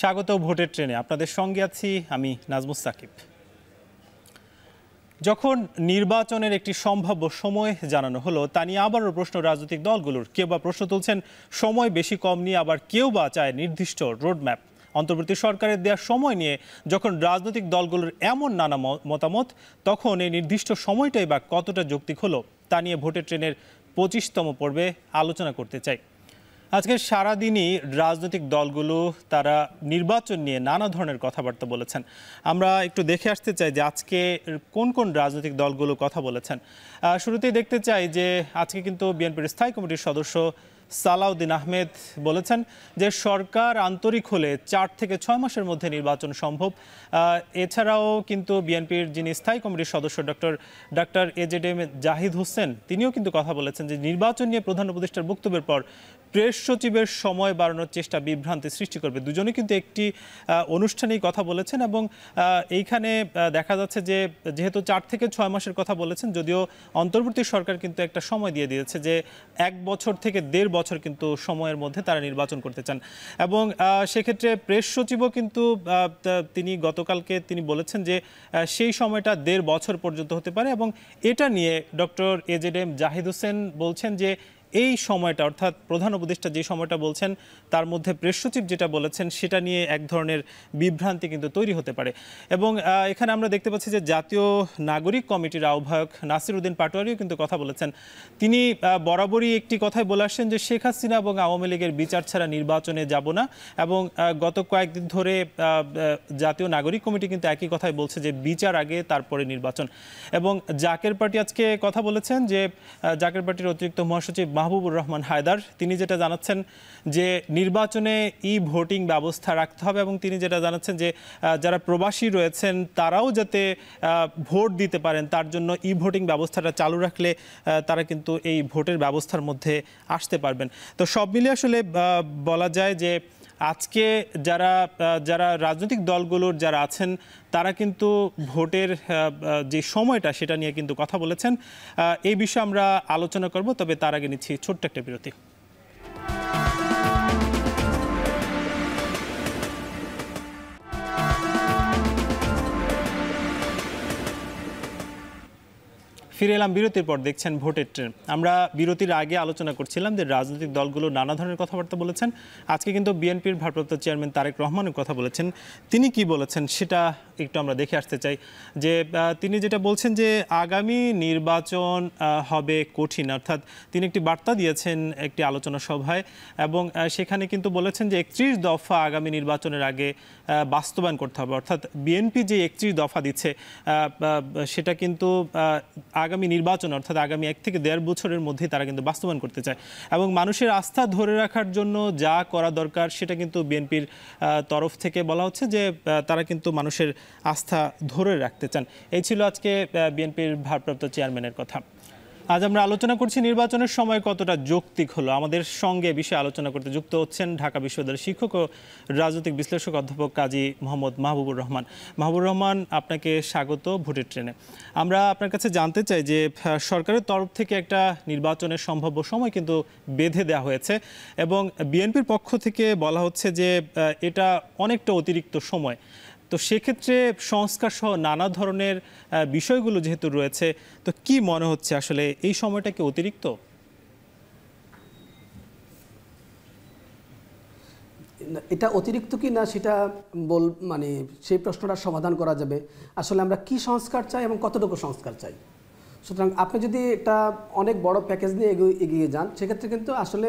স্বাগত ভোটের ট্রেনে আপনাদের সঙ্গে আছি আমি নাজমুস সাকিব। যখন নির্বাচনের একটি সম্ভাব্য সময় জানানো হলো তা নিয়ে আবারও প্রশ্ন রাজনৈতিক দলগুলোর। কেউ বা প্রশ্ন তুলছেন সময় বেশি কম নিয়ে, আবার কেউ বা চায় নির্দিষ্ট রোডম্যাপ। অন্তর্বর্তী সরকারের দেওয়ার সময় নিয়ে যখন রাজনৈতিক দলগুলোর এমন নানা মতামত, তখন এই নির্দিষ্ট সময়টাই বা কতটা যৌক্তিক হলো তা নিয়ে ভোটের ট্রেনের 25তম পর্বে আলোচনা করতে চাই। আজকে সারাদিনই রাজনৈতিক দলগুলো তারা নির্বাচন নিয়ে নানা ধরনের কথাবার্তা বলেছেন। আমরা একটু দেখে আসতে চাই যে আজকে কোন কোন রাজনৈতিক দলগুলো কথা বলেছেন। শুরুতেই দেখতে চাই যে আজকে কিন্তু বিএনপির স্থায়ী কমিটির সদস্য সালাউদ্দিন আহমেদ বলেছেন যে সরকার আন্তরিক হলে 4 থেকে 6 মাসের মধ্যে নির্বাচন সম্ভব। এছাড়াও কিন্তু বিএনপির যিনি স্থায়ী কমিটির সদস্য ডক্টর এজেডএম জাহিদ হোসেন তিনিও কিন্তু কথা বলেছেন যে নির্বাচন নিয়ে প্রধান উপদেষ্টার বক্তব্যের পর প্রেস সচিবের সময় বাড়ানোর চেষ্টা বিভ্রান্তি সৃষ্টি করবে। দুজনেই কিন্তু একটি অনুষ্ঠানেই কথা বলেছেন এবং এইখানে দেখা যাচ্ছে যে যেহেতু 4 থেকে 6 মাসের কথা বলেছেন, যদিও অন্তর্বর্তী সরকার কিন্তু একটা সময় দিয়ে দিয়েছে যে 1 বছর থেকে 1.5 বছর কিন্তু সময়ের মধ্যে তারা নির্বাচন করতে চান। এবং সেক্ষেত্রে প্রেস সচিবও কিন্তু তিনি গতকালকে তিনি বলেছেন যে সেই সময়টা 1.5 বছর পর্যন্ত হতে পারে। এবং এটা নিয়ে ডক্টর এজেডএম জাহিদ হোসেন বলছেন যে এই সময়টা, অর্থাৎ প্রধান উপদেষ্টা যে সময়টা বলছেন তার মধ্যে প্রেস সচিব যেটা বলেছেন সেটা নিয়ে এক ধরনের বিভ্রান্তি কিন্তু তৈরি হতে পারে। এবং এখানে আমরা দেখতে পাচ্ছি যে জাতীয় নাগরিক কমিটির আহ্বায়ক নাসির উদ্দিন পাটোয়ারিও কিন্তু কথা বলেছেন। তিনি বরাবরই একটি কথাই বলে আসছেন যে শেখ হাসিনা এবং আওয়ামী লীগের বিচার ছাড়া নির্বাচনে যাব না। এবং গত কয়েকদিন ধরে জাতীয় নাগরিক কমিটি কিন্তু একই কথাই বলছে যে বিচার আগে তারপরে নির্বাচন। এবং জাকের পার্টি আজকে কথা বলেছেন যে জাকের পার্টির অতিরিক্ত মহাসচিব মাহবুবুর রহমান হায়দার তিনি যেটা জানাচ্ছেন যে নির্বাচনে ভোটিং ব্যবস্থা রাখতে হবে। এবং তিনি যেটা জানাচ্ছেন যে যারা প্রবাসী রয়েছেন তারাও যাতে ভোট দিতে পারেন তার জন্য ভোটিং ব্যবস্থাটা চালু রাখলে তারা কিন্তু এই ভোটের ব্যবস্থার মধ্যে আসতে পারবেন। তো সব মিলিয়ে আসলে বলা যায় যে আজকে যারা রাজনৈতিক দলগুলোর যারা আছেন তারা কিন্তু ভোটের যে সময়টা সেটা নিয়ে কিন্তু কথা বলেছেন। এই বিষয়ে আমরা আলোচনা করব, তবে তার আগে নিচ্ছি ছোট্ট একটা বিরতি। ফিরে এলাম বিরতির পর, দেখছেন ভোটের ট্রেন। আমরা বিরতির আগে আলোচনা করছিলাম যে রাজনৈতিক দলগুলো নানা ধরনের কথাবার্তা বলেছেন। আজকে কিন্তু বিএনপির ভারপ্রাপ্ত চেয়ারম্যান তারেক রহমানের কথা বলেছেন। তিনি কি বলেছেন সেটা একটু আমরা দেখে আসতে চাই। যে তিনি যেটা বলছেন যে আগামী নির্বাচন হবে কঠিন, অর্থাৎ তিনি একটি বার্তা দিয়েছেন একটি আলোচনা সভায়। এবং সেখানে কিন্তু বলেছেন যে 31 দফা আগামী নির্বাচনের আগে বাস্তবায়ন করতে হবে। অর্থাৎ বিএনপি যে 31 দফা দিচ্ছে সেটা কিন্তু আগামী নির্বাচন, অর্থাৎ আগামী 1 থেকে 1.5 বছরের মধ্যেই তারা কিন্তু বাস্তবায়ন করতে চায়। এবং মানুষের আস্থা ধরে রাখার জন্য যা করা দরকার সেটা কিন্তু বিএনপির তরফ থেকে বলা হচ্ছে যে তারা কিন্তু মানুষের আস্থা ধরে রাখতে চান। এই ছিল আজকে বিএনপির ভারপ্রাপ্ত চেয়ারম্যানের কথা। আজ আমরা আলোচনা করছি নির্বাচনের সময় কতটা যৌক্তিক হলো। আমাদের সঙ্গে বিষয়ে আলোচনা করতে যুক্ত হচ্ছেন ঢাকা বিশ্ববিদ্যালয়ের শিক্ষক ও রাজনৈতিক বিশ্লেষক অধ্যাপক কাজী মোহাম্মদ মাহবুবুর রহমান। মাহবুবুর রহমান, আপনাকে স্বাগত ভোটের ট্রেনে। আমরা আপনার কাছে জানতে চাই যে সরকারের তরফ থেকে একটা নির্বাচনের সম্ভাব্য সময় কিন্তু বেঁধে দেওয়া হয়েছে এবং বিএনপির পক্ষ থেকে বলা হচ্ছে যে এটা অনেকটা অতিরিক্ত সময়। তো সেক্ষেত্রে সংস্কার সহ নানা ধরনের বিষয়গুলো যেহেতু রয়েছে, তো কি মনে হচ্ছে আসলে এই সময়টা কি অতিরিক্ত? এটা অতিরিক্ত কি না সেটা মানে সেই প্রশ্নটার সমাধান করা যাবে আসলে আমরা কি সংস্কার চাই এবং কতটুকু সংস্কার চাই। সুতরাং আপনি যদি এটা অনেক বড় প্যাকেজ নিয়ে এগিয়ে যান সেক্ষেত্রে কিন্তু আসলে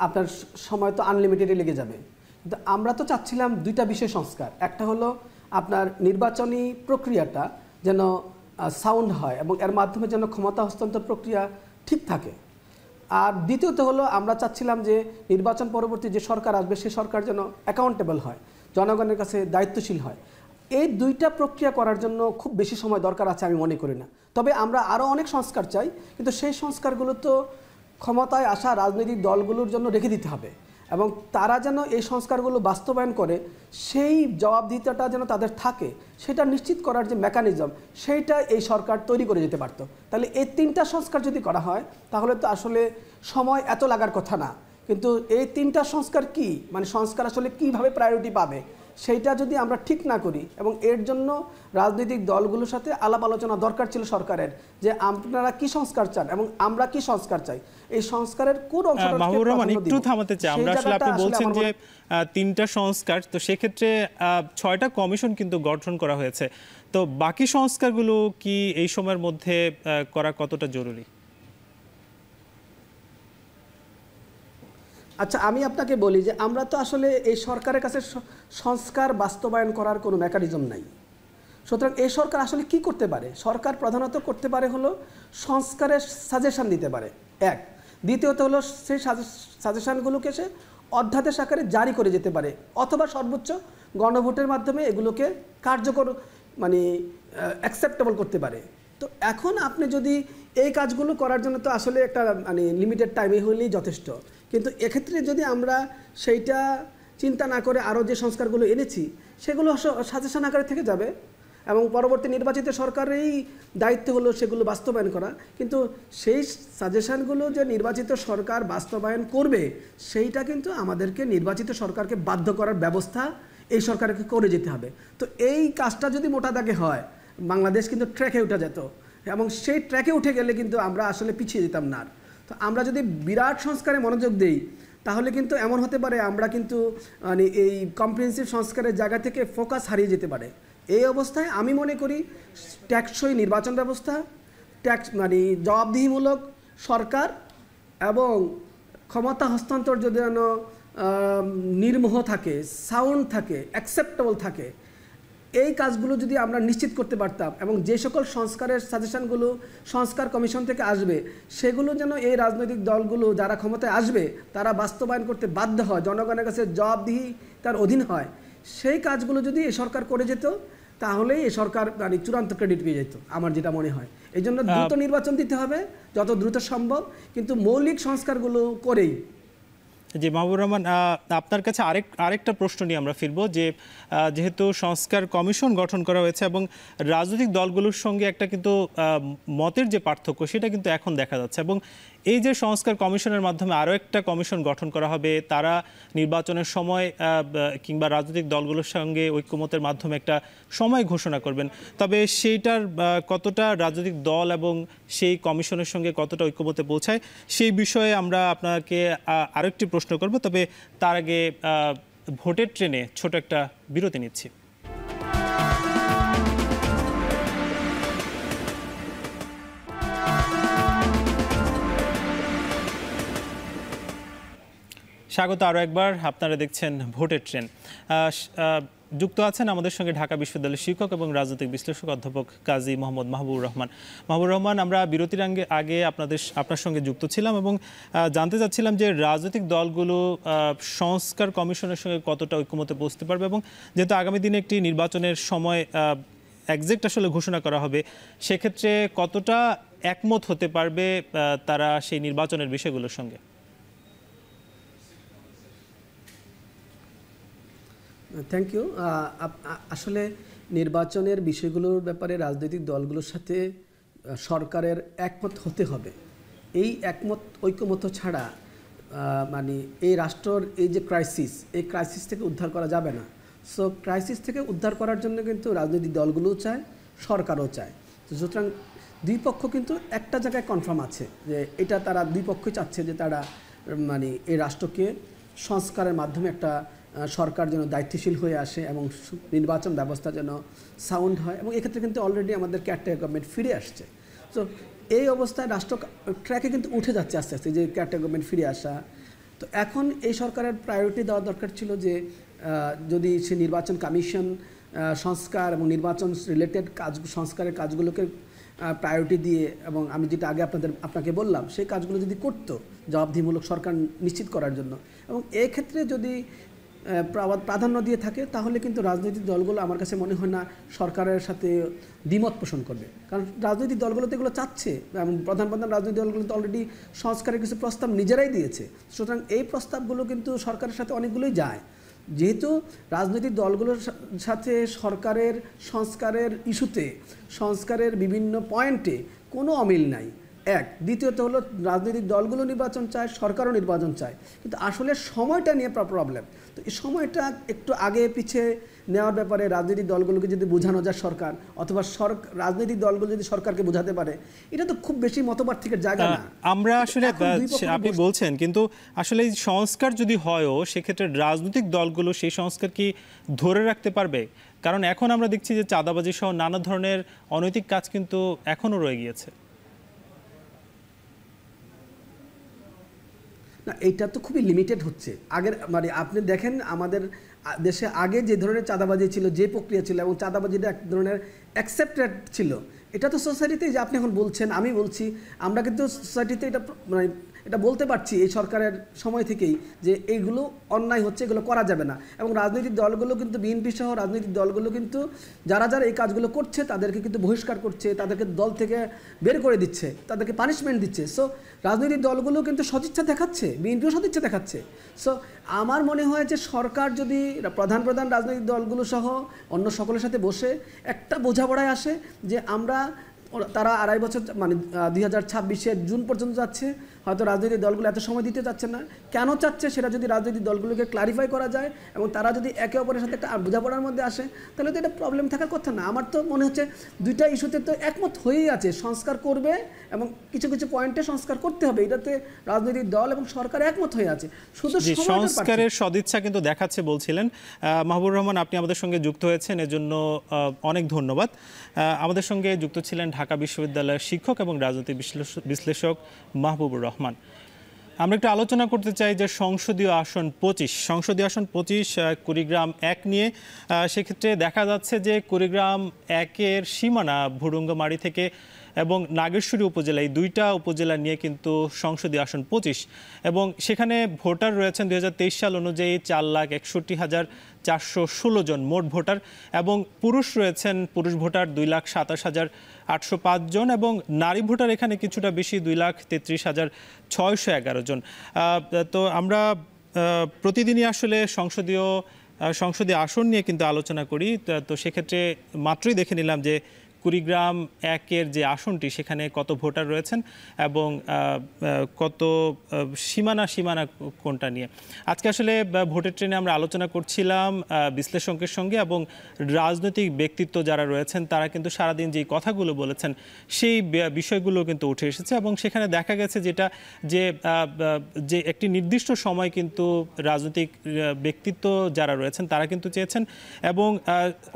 আপনার সময় তো আনলিমিটেডই লেগে যাবে। কিন্তু আমরা তো চাচ্ছিলাম 2টা বিষয় সংস্কার। একটা হলো আপনার নির্বাচনী প্রক্রিয়াটা যেন সাউন্ড হয় এবং এর মাধ্যমে যেন ক্ষমতা হস্তান্তর প্রক্রিয়া ঠিক থাকে। আর দ্বিতীয়ত হলো আমরা চাচ্ছিলাম যে নির্বাচন পরবর্তী যে সরকার আসবে সে সরকার যেন অ্যাকাউন্টেবল হয়, জনগণের কাছে দায়িত্বশীল হয়। এই 2টা প্রক্রিয়া করার জন্য খুব বেশি সময় দরকার আছে আমি মনে করি না। তবে আমরা আরও অনেক সংস্কার চাই, কিন্তু সেই সংস্কারগুলো তো ক্ষমতায় আসা রাজনৈতিক দলগুলোর জন্য রেখে দিতে হবে এবং তারা যেন এই সংস্কারগুলো বাস্তবায়ন করে সেই জবাবদিহিতাটা যেন তাদের থাকে সেটা নিশ্চিত করার যে মেকানিজম সেইটা এই সরকার তৈরি করে যেতে পারতো। তাহলে এই 3টা সংস্কার যদি করা হয় তাহলে তো আসলে সময় এত লাগার কথা না। কিন্তু এই 3টা সংস্কার কি, মানে সংস্কার আসলে কিভাবে প্রায়োরিটি পাবে সেইটা যদি আমরা ঠিক না করি, এবং এর জন্য রাজনৈতিক দলগুলোর সাথে আলাপ আলোচনা দরকার ছিল সরকারের, যে আপনারা কি সংস্কার চান এবং আমরা কি সংস্কার চাই, এই সংস্কারের কোন অংশটা মাহবুবুর রহমান একটু থামাতে চাই আমরা। আসলে আপনি বলছেন যে 3টা সংস্কার, তো সেক্ষেত্রে 6টা কমিশন কিন্তু গঠন করা হয়েছে, তো বাকি সংস্কারগুলো কি এই সময়ের মধ্যে করা কতটা জরুরি? আচ্ছা, আমি আপনাকে বলি যে আমরা তো আসলে এই সরকারের কাছে সংস্কার বাস্তবায়ন করার কোনো মেকানিজম নাই। সুতরাং এই সরকার আসলে কি করতে পারে? সরকার প্রধানত করতে পারে হলো সংস্কারের সাজেশন দিতে পারে, এক। দ্বিতীয়ত হলো সেই সাজেশনগুলোকে সে অধ্যাদেশ আকারে জারি করে যেতে পারে, অথবা সর্বোচ্চ গণভোটের মাধ্যমে এগুলোকে কার্যকর মানে অ্যাকসেপ্টেবল করতে পারে। তো এখন আপনি যদি এই কাজগুলো করার জন্য তো আসলে একটা মানে লিমিটেড টাইমে হলেই যথেষ্ট, কিন্তু এক্ষেত্রে যদি আমরা সেইটা চিন্তা না করে আরও যে সংস্কারগুলো এনেছি সেগুলো সাজেশন আকারে থেকে যাবে, এবং পরবর্তী নির্বাচিত সরকারেরই দায়িত্ব হলো সেগুলো বাস্তবায়ন করা। কিন্তু সেই সাজেশনগুলো যে নির্বাচিত সরকার বাস্তবায়ন করবে সেইটা কিন্তু আমাদেরকে নির্বাচিত সরকারকে বাধ্য করার ব্যবস্থা এই সরকারকে করে যেতে হবে। তো এই কাজটা যদি মোটা দাগে হয়, বাংলাদেশ কিন্তু ট্র্যাকে উঠে যেত, এবং সেই ট্র্যাকে উঠে গেলে কিন্তু আমরা আসলে পিছিয়ে যেতাম না। তো আমরা যদি বিরাট সংস্কারে মনোযোগ দিই তাহলে কিন্তু এমন হতে পারে আমরা কিন্তু মানে এই কম্প্রিহেনসিভ সংস্কারের জায়গা থেকে ফোকাস হারিয়ে যেতে পারে। এই অবস্থায় আমি মনে করি টেকসই নির্বাচন ব্যবস্থা, মানে জবাবদিহিমূলক সরকার এবং ক্ষমতা হস্তান্তর যদি যেন নির্মোহ থাকে, সাউন্ড থাকে, অ্যাকসেপ্টেবল থাকে, এই কাজগুলো যদি আমরা নিশ্চিত করতে পারতাম, এবং যে সকল সংস্কারের সাজেশনগুলো সংস্কার কমিশন থেকে আসবে সেগুলো যেন এই রাজনৈতিক দলগুলো যারা ক্ষমতায় আসবে তারা বাস্তবায়ন করতে বাধ্য হয়, জনগণের কাছে জবাবদিহি তার অধীন হয়, সেই কাজগুলো যদি এই সরকার করে যেত তাহলেই এই সরকার মানে চূড়ান্ত ক্রেডিট পেয়ে যেত, আমার যেটা মনে হয়। এই জন্য দ্রুত নির্বাচন দিতে হবে যত দ্রুত সম্ভব, কিন্তু মৌলিক সংস্কারগুলো করেই। জি মাহবুবুর রহমান, আপনার কাছে আরেকটা প্রশ্ন নিয়ে আমরা ফিরবো, যে যেহেতু সংস্কার কমিশন গঠন করা হয়েছে এবং রাজনৈতিক দলগুলোর সঙ্গে একটা কিন্তু মতের যে পার্থক্য সেটা কিন্তু এখন দেখা যাচ্ছে, এবং এই যে সংস্কার কমিশনের মাধ্যমে আরও একটা কমিশন গঠন করা হবে, তারা নির্বাচনের সময় কিংবা রাজনৈতিক দলগুলোর সঙ্গে ঐক্যমতের মাধ্যমে একটা সময় ঘোষণা করবেন, তবে সেইটার কতটা রাজনৈতিক দল এবং সেই কমিশনের সঙ্গে কতটা ঐক্যমতে পৌঁছায় সেই বিষয়ে আমরা আপনাকে আরেকটি প্রশ্ন করব, তবে তার আগে ভোটের ট্রেনে ছোট একটা বিরতি নিচ্ছি। স্বাগত আরও একবার, আপনারা দেখছেন ভোটের ট্রেন। যুক্ত আছেন আমাদের সঙ্গে ঢাকা বিশ্ববিদ্যালয়ের শিক্ষক এবং রাজনৈতিক বিশ্লেষক অধ্যাপক কাজী মোহাম্মদ মাহবুবুর রহমান। মাহবুবুর রহমান, আমরা বিরতির আগে আপনার সঙ্গে যুক্ত ছিলাম এবং জানতে চাচ্ছিলাম যে রাজনৈতিক দলগুলো সংস্কার কমিশনের সঙ্গে কতটা ঐক্যমতে পৌঁছতে পারবে, এবং যেহেতু আগামী দিনে একটি নির্বাচনের সময় এক্সাক্ট আসলে ঘোষণা করা হবে, সেক্ষেত্রে কতটা একমত হতে পারবে তারা সেই নির্বাচনের বিষয়গুলোর সঙ্গে? Thank you. আসলে নির্বাচনের বিষয়গুলোর ব্যাপারে রাজনৈতিক দলগুলোর সাথে সরকারের একমত হতে হবে। এই ঐক্যমত ছাড়া মানে এই রাষ্ট্রের এই যে ক্রাইসিস, এই ক্রাইসিস থেকে উদ্ধার করা যাবে না। সো ক্রাইসিস থেকে উদ্ধার করার জন্য কিন্তু রাজনৈতিক দলগুলোও চায়, সরকারও চায়। সুতরাং দুই পক্ষ কিন্তু একটা জায়গায় কনফার্ম আছে যে এটা তারা দুই পক্ষই চাচ্ছে যে তারা মানে এই রাষ্ট্রকে সংস্কারের মাধ্যমে একটা সরকার যেন দায়িত্বশীল হয়ে আসে এবং নির্বাচন ব্যবস্থা যেন সাউন্ড হয়, এবং এক্ষেত্রে কিন্তু অলরেডি আমাদের ক্যাটার গভর্নমেন্ট ফিরে আসছে। তো এই অবস্থায় রাষ্ট্র ট্র্যাকে কিন্তু উঠে যাচ্ছে আস্তে আস্তে, যে ক্যাটার গভর্নমেন্ট ফিরে আসা। তো এখন এই সরকারের প্রায়োরিটি দেওয়া দরকার ছিল যে যদি সে নির্বাচন কমিশন সংস্কার এবং নির্বাচন রিলেটেড সংস্কারের কাজগুলোকে প্রায়োরিটি দিয়ে, এবং আমি যেটা আগে আপনাকে বললাম সেই কাজগুলো যদি করতো জবাবদিহিমূলক সরকার নিশ্চিত করার জন্য, এবং এক্ষেত্রে যদি প্রাধান্য দিয়ে থাকে তাহলে কিন্তু রাজনৈতিক দলগুলো আমার কাছে মনে হয় না সরকারের সাথে দ্বিমত পোষণ করবে, কারণ রাজনৈতিক দলগুলো তো এগুলো চাচ্ছে, এবং প্রধান রাজনৈতিক দলগুলো তো অলরেডি সংস্কারের কিছু প্রস্তাব নিজেরাই দিয়েছে। সুতরাং এই প্রস্তাবগুলো কিন্তু সরকারের সাথে অনেকগুলোই যায়। যেহেতু রাজনৈতিক দলগুলোর সাথে সরকারের সংস্কারের ইস্যুতে, সংস্কারের বিভিন্ন পয়েন্টে কোনো অমিল নাই, এক, দ্বিতীয়ত হলো রাজনৈতিক দলগুলো নির্বাচন চায়, সরকারও নির্বাচন চায়, কিন্তু আসলে সময়টা নিয়ে প্রবলেম। তো এই সময়টা একটু আগে পিছিয়ে নেওয়ার ব্যাপারে রাজনৈতিক দলগুলোকে যদি বোঝানো যায় সরকার, অথবা রাজনৈতিক দলগুলো যদি সরকারকে বোঝাতে পারে, এটা তো খুব বেশি মতপার্থক্যের জায়গা না। আমরা আসলে আপনি বলছেন, কিন্তু আসলে এই সংস্কার যদি হয়ও সেক্ষেত্রে রাজনৈতিক দলগুলো সেই সংস্কার কি ধরে রাখতে পারবে? কারণ এখন আমরা দেখছি যে চাঁদাবাজি সহ নানা ধরনের অনৈতিক কাজ কিন্তু এখনো রয়ে গিয়েছে। না, এইটা তো খুবই লিমিটেড হচ্ছে। আগের মানে আপনি দেখেন আমাদের দেশে আগে যে ধরনের চাঁদাবাজি ছিল, যে প্রক্রিয়া ছিল, এবং চাঁদাবাজিটা এক ধরনের অ্যাকসেপ্টেড ছিল, এটা তো সোসাইটিতে, যে আপনি এখন বলছেন, আমি বলছি, আমরা কিন্তু সোসাইটিতে এটা মানে এটা বলতে পারছি এই সরকারের সময় থেকেই যে এইগুলো অন্যায় হচ্ছে, এগুলো করা যাবে না। এবং রাজনৈতিক দলগুলো কিন্তু, বিএনপি সহ রাজনৈতিক দলগুলো কিন্তু যারা যারা এই কাজগুলো করছে তাদেরকে কিন্তু বহিষ্কার করছে, তাদেরকে দল থেকে বের করে দিচ্ছে, তাদেরকে পানিশমেন্ট দিচ্ছে। সো রাজনৈতিক দলগুলো কিন্তু সদিচ্ছা দেখাচ্ছে, বিএনপিও সদিচ্ছা দেখাচ্ছে। সো আমার মনে হয় যে সরকার যদি প্রধান রাজনৈতিক দলগুলো সহ অন্য সকলের সাথে বসে একটা বোঝাপড়ায় আসে যে তারা 2.5 বছর মানে 2026-এর জুন পর্যন্ত যাচ্ছে, হয়তো রাজনৈতিক দলগুলো এত সময় দিতে চাচ্ছে না, কেন চাচ্ছে সেটা যদি রাজনৈতিক দলগুলোকে ক্লারিফাই করা যায় এবং তারা যদি একে অপরের সাথে একটা বোঝাপড়ার মধ্যে আসে, তাহলে তো এটা প্রবলেম থাকার কথা না। আমার তো মনে হচ্ছে দুইটা ইস্যুতে তো একমত হয়েই আছে, সংস্কার করবে এবং কিছু কিছু পয়েন্টে সংস্কার করতে হবে, এটাতে রাজনৈতিক দল এবং সরকার একমত হয়ে আছে। শুধু সংস্কারের সদিচ্ছা কিন্তু দেখাচ্ছে বলছিলেন মাহবুবুর রহমান। আপনি আমাদের সঙ্গে যুক্ত হয়েছেন, এজন্য অনেক ধন্যবাদ। আমাদের সঙ্গে যুক্ত ছিলেন ঢাকা বিশ্ববিদ্যালয়ের শিক্ষক এবং রাজনৈতিক বিশ্লেষক মাহবুবুর রহমান। আমরা একটু আলোচনা করতে চাই যে সংসদীয় আসন 25 কুড়িগ্রাম 1 নিয়ে। সেক্ষেত্রে দেখা যাচ্ছে যে কুড়িগ্রাম 1-এর সীমানা ভুরুঙ্গামারী থেকে এবং নাগেশ্বরী উপজেলা, এই দুইটা উপজেলা নিয়ে কিন্তু সংসদীয় আসন 25, এবং সেখানে ভোটার রয়েছেন 2023 সাল অনুযায়ী 4,61,416 জন মোট ভোটার, এবং পুরুষ ভোটার 2,27,805 জন, এবং নারী ভোটার এখানে কিছুটা বেশি 2,33,611 জন। তো আমরা প্রতিদিনই আসলে সংসদীয় আসন নিয়ে কিন্তু আলোচনা করি। তো সেক্ষেত্রে মাত্রই দেখে নিলাম যে কুড়িগ্রাম 1-এর যে আসনটি সেখানে কত ভোটার রয়েছেন এবং কত সীমানা কোনটা নিয়ে। আজকে আসলে ভোটের ট্রেনে আমরা আলোচনা করছিলাম বিশ্লেষকের সঙ্গে, এবং রাজনৈতিক ব্যক্তিত্ব যারা রয়েছেন তারা কিন্তু সারাদিন যেই কথাগুলো বলেছেন সেই বিষয়গুলো কিন্তু উঠে এসেছে, এবং সেখানে দেখা গেছে যে একটি নির্দিষ্ট সময় কিন্তু রাজনৈতিক ব্যক্তিত্ব যারা রয়েছেন তারা কিন্তু চেয়েছেন, এবং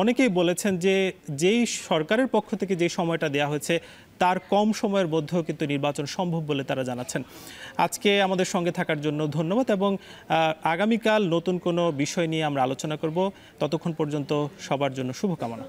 অনেকেই বলেছেন যে যেই সরকারের পক্ষ থেকে যে সময়টা দেওয়া হয়েছে তার কম সময়ের মধ্যেও কিন্তু নির্বাচন সম্ভব বলে তারা জানাচ্ছেন। আজকে আমাদের সঙ্গে থাকার জন্য ধন্যবাদ, এবং আগামীকাল নতুন কোনো বিষয় নিয়ে আমরা আলোচনা করব। ততক্ষণ পর্যন্ত সবার জন্য শুভকামনা।